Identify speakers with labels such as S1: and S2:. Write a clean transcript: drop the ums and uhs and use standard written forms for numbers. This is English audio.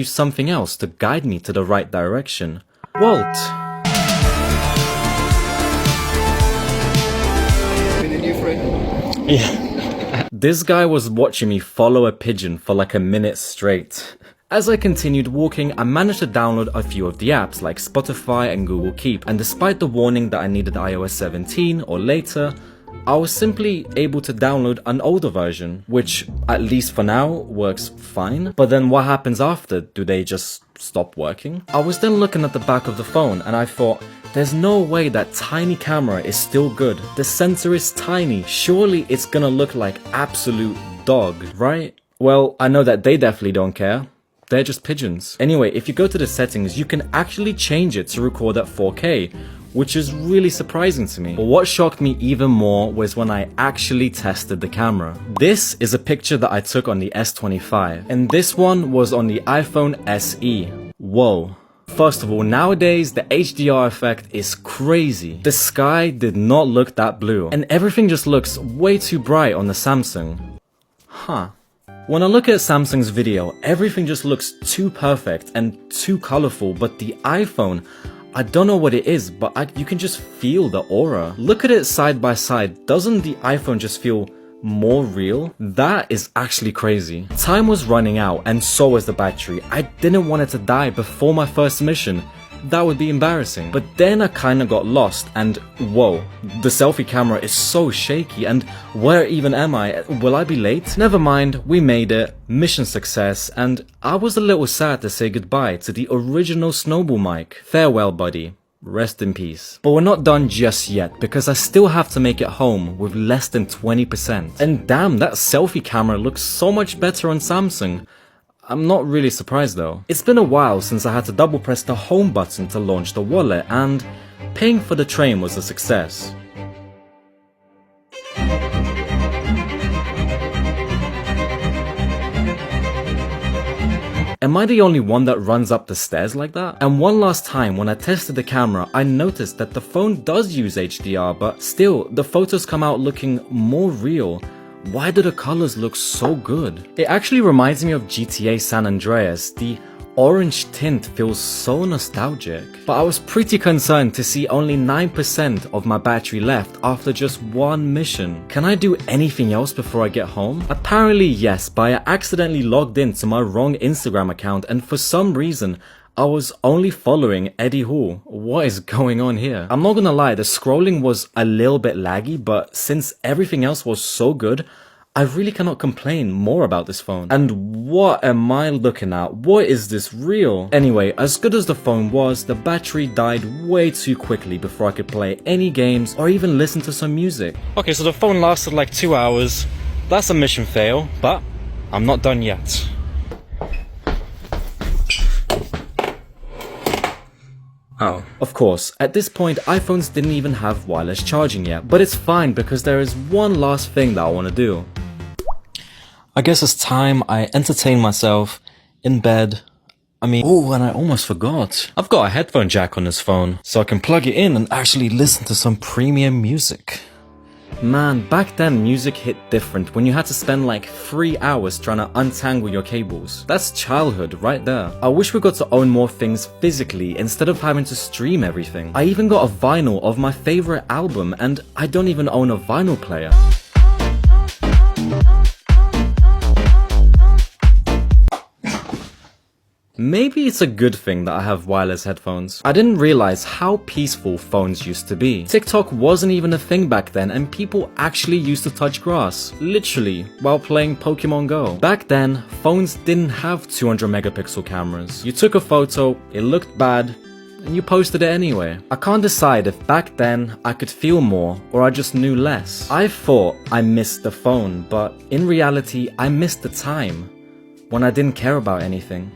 S1: use something else to guide me to the right direction. Walt.
S2: With a new friend?
S1: Yeah. This guy was watching me follow a pigeon for like a minute straight. As I continued walking, I managed to download a few of the apps like Spotify and Google Keep, and despite the warning that I needed iOS 17 or later, I was simply able to download an older version, which, at least for now, works fine. But then what happens after? Do they just stop working? I was then looking at the back of the phone and I thought, there's no way that tiny camera is still good. The sensor is tiny. Surely it's gonna look like absolute dog, right? Well, I know that they definitely don't care. They're just pigeons. Anyway, if you go to the settings, you can actually change it to record at 4K, which is really surprising to me. But what shocked me even more was when I actually tested the camera. This is a picture that I took on the S25, and this one was on the iPhone SE. Whoa. First of all, nowadays the HDR effect is crazy. The sky did not look that blue, and everything just looks way too bright on the Samsung. Huh. When I look at Samsung's video, everything just looks too perfect and too colorful, but the iPhone, I don't know what it is, but you can just feel the aura. Look at it side by side. Doesn't the iPhone just feel more real? That is actually crazy. Time was running out and so was the battery. I didn't want it to die before my first mission. That would be embarrassing. But then I kinda got lost and whoa, the selfie camera is so shaky, and where even am I? Will I be late? Never mind, we made it, mission success, and I was a little sad to say goodbye to the original Snowball mic. Farewell buddy, rest in peace. But we're not done just yet, because I still have to make it home with less than 20%. And damn, that selfie camera looks so much better on Samsung. I'm not really surprised though. It's been a while since I had to double press the home button to launch the wallet, and paying for the train was a success. Am I the only one that runs up the stairs like that? And one last time when I tested the camera, I noticed that the phone does use HDR, but still, the photos come out looking more real. Why do the colors look so good? It actually reminds me of GTA San Andreas. The orange tint feels so nostalgic. But I was pretty concerned to see only 9% of my battery left after just one mission. Can I do anything else before I get home? Apparently yes, but I accidentally logged into my wrong Instagram account, and for some reason, I was only following Eddie Hall. What is going on here? I'm not gonna lie, the scrolling was a little bit laggy, but since everything else was so good, I really cannot complain more about this phone. And what am I looking at? What is this real? Anyway, as good as the phone was, the battery died way too quickly before I could play any games or even listen to some music. Okay, so the phone lasted like 2 hours. That's a mission fail, but I'm not done yet. Oh. Of course, at this point iPhones didn't even have wireless charging yet, but it's fine because there is one last thing that I want to do. I guess it's time I entertain myself in bed. Oh, and I almost forgot. I've got a headphone jack on this phone, so I can plug it in and actually listen to some premium music. Man, back then music hit different when you had to spend like 3 hours trying to untangle your cables. That's childhood right there. I wish we got to own more things physically instead of having to stream everything. I even got a vinyl of my favorite album, and I don't even own a vinyl player. Maybe it's a good thing that I have wireless headphones. I didn't realize how peaceful phones used to be. TikTok wasn't even a thing back then, and people actually used to touch grass, literally, while playing Pokemon Go. Back then, phones didn't have 200 megapixel cameras. You took a photo, it looked bad, and you posted it anyway. I can't decide if back then I could feel more or I just knew less. I thought I missed the phone, but in reality I missed the time when I didn't care about anything.